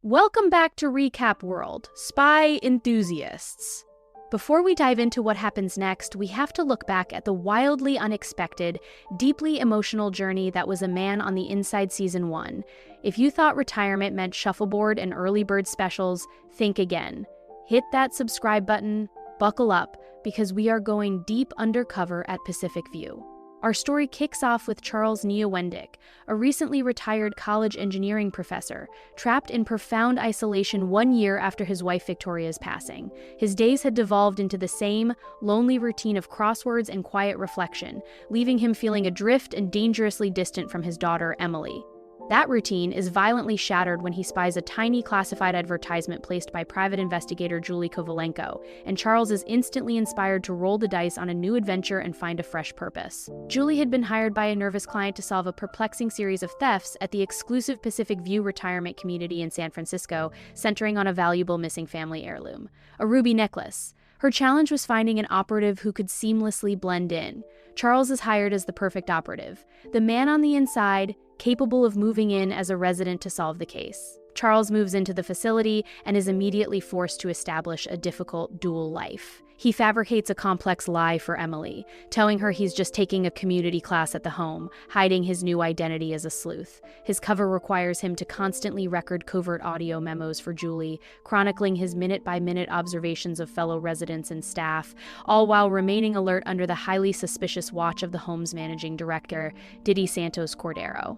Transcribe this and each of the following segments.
Welcome back to Recap World, spy enthusiasts. Before we dive into what happens next, we have to look back at the wildly unexpected, deeply emotional journey that was A Man on the Inside Season 1. If you thought retirement meant shuffleboard and early bird specials, think again. Hit that subscribe button, buckle up, because we are going deep undercover at Pacific View. Our story kicks off with Charles Niewendick, a recently retired college engineering professor, trapped in profound isolation 1 year after his wife Victoria's passing. His days had devolved into the same, lonely routine of crosswords and quiet reflection, leaving him feeling adrift and dangerously distant from his daughter, Emily. That routine is violently shattered when he spies a tiny classified advertisement placed by private investigator Julie Kovalenko, and Charles is instantly inspired to roll the dice on a new adventure and find a fresh purpose. Julie had been hired by a nervous client to solve a perplexing series of thefts at the exclusive Pacific View retirement community in San Francisco, centering on a valuable missing family heirloom, a ruby necklace. Her challenge was finding an operative who could seamlessly blend in. Charles is hired as the perfect operative, the man on the inside, capable of moving in as a resident to solve the case. Charles moves into the facility and is immediately forced to establish a difficult dual life. He fabricates a complex lie for Emily, telling her he's just taking a community class at the home, hiding his new identity as a sleuth. His cover requires him to constantly record covert audio memos for Julie, chronicling his minute-by-minute observations of fellow residents and staff, all while remaining alert under the highly suspicious watch of the home's managing director, Diddy Santos Cordero.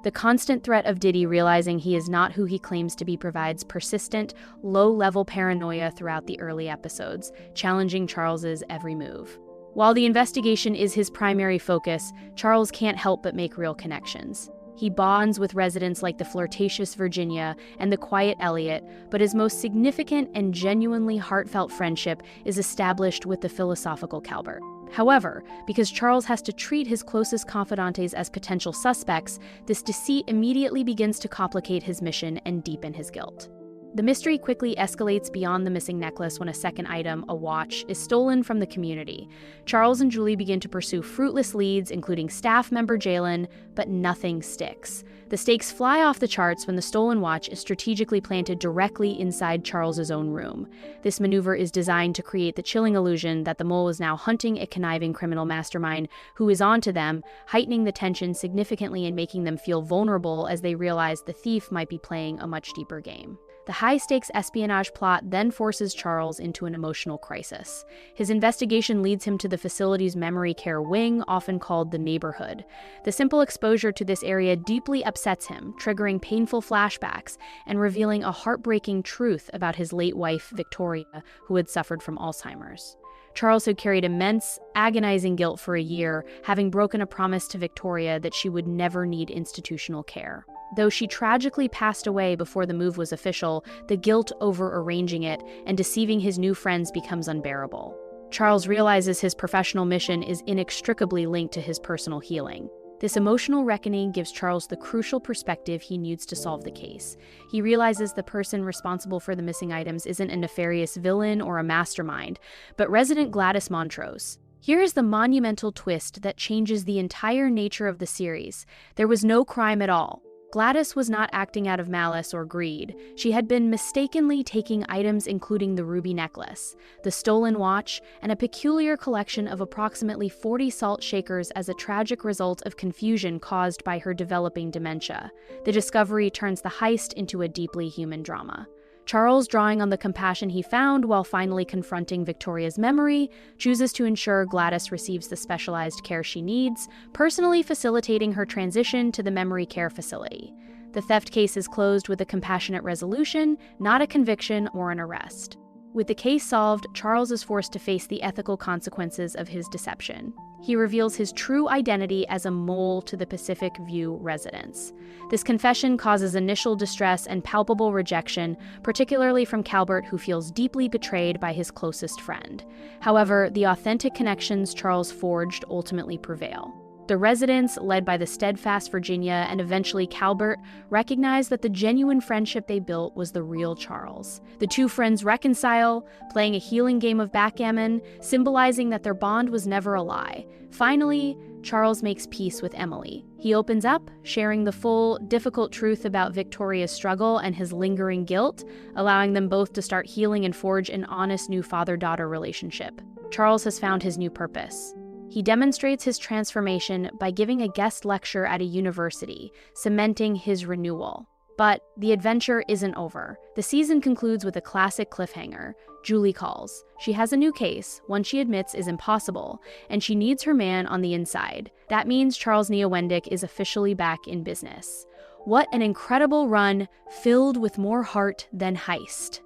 The constant threat of Diddy realizing he is not who he claims to be provides persistent, low-level paranoia throughout the early episodes, challenging Charles's every move. While the investigation is his primary focus, Charles can't help but make real connections. He bonds with residents like the flirtatious Virginia and the quiet Elliot, but his most significant and genuinely heartfelt friendship is established with the philosophical Calbert. However, because Charles has to treat his closest confidantes as potential suspects, this deceit immediately begins to complicate his mission and deepen his guilt. The mystery quickly escalates beyond the missing necklace when a second item, a watch, is stolen from the community. Charles and Julie begin to pursue fruitless leads, including staff member Jalen, but nothing sticks. The stakes fly off the charts when the stolen watch is strategically planted directly inside Charles's own room. This maneuver is designed to create the chilling illusion that the mole is now hunting a conniving criminal mastermind who is onto them, heightening the tension significantly and making them feel vulnerable as they realize the thief might be playing a much deeper game. The high-stakes espionage plot then forces Charles into an emotional crisis. His investigation leads him to the facility's memory care wing, often called the neighborhood. The simple exposure to this area deeply upsets him, triggering painful flashbacks and revealing a heartbreaking truth about his late wife, Victoria, who had suffered from Alzheimer's. Charles had carried immense, agonizing guilt for a year, having broken a promise to Victoria that she would never need institutional care. Though she tragically passed away before the move was official, the guilt over arranging it and deceiving his new friends becomes unbearable. Charles realizes his professional mission is inextricably linked to his personal healing. This emotional reckoning gives Charles the crucial perspective he needs to solve the case. He realizes the person responsible for the missing items isn't a nefarious villain or a mastermind, but resident Gladys Montrose. Here is the monumental twist that changes the entire nature of the series. There was no crime at all. Gladys was not acting out of malice or greed. She had been mistakenly taking items including the ruby necklace, the stolen watch, and a peculiar collection of approximately 40 salt shakers as a tragic result of confusion caused by her developing dementia. The discovery turns the heist into a deeply human drama. Charles, drawing on the compassion he found while finally confronting Victoria's memory, chooses to ensure Gladys receives the specialized care she needs, personally facilitating her transition to the memory care facility. The theft case is closed with a compassionate resolution, not a conviction or an arrest. With the case solved, Charles is forced to face the ethical consequences of his deception. He reveals his true identity as a mole to the Pacific View residents. This confession causes initial distress and palpable rejection, particularly from Calbert, who feels deeply betrayed by his closest friend. However, the authentic connections Charles forged ultimately prevail. The residents, led by the steadfast Virginia and eventually Calbert, recognized that the genuine friendship they built was the real Charles. The two friends reconcile, playing a healing game of backgammon, symbolizing that their bond was never a lie. Finally, Charles makes peace with Emily. He opens up, sharing the full, difficult truth about Victoria's struggle and his lingering guilt, allowing them both to start healing and forge an honest new father-daughter relationship. Charles has found his new purpose. He demonstrates his transformation by giving a guest lecture at a university, cementing his renewal. But the adventure isn't over. The season concludes with a classic cliffhanger. Julie calls. She has a new case, one she admits is impossible, and she needs her man on the inside. That means Charles Wendick is officially back in business. What an incredible run, filled with more heart than heist.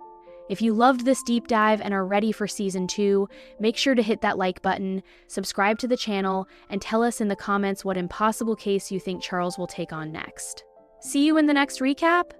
If you loved this deep dive and are ready for Season 2, make sure to hit that like button, subscribe to the channel, and tell us in the comments what impossible case you think Charles will take on next. See you in the next recap!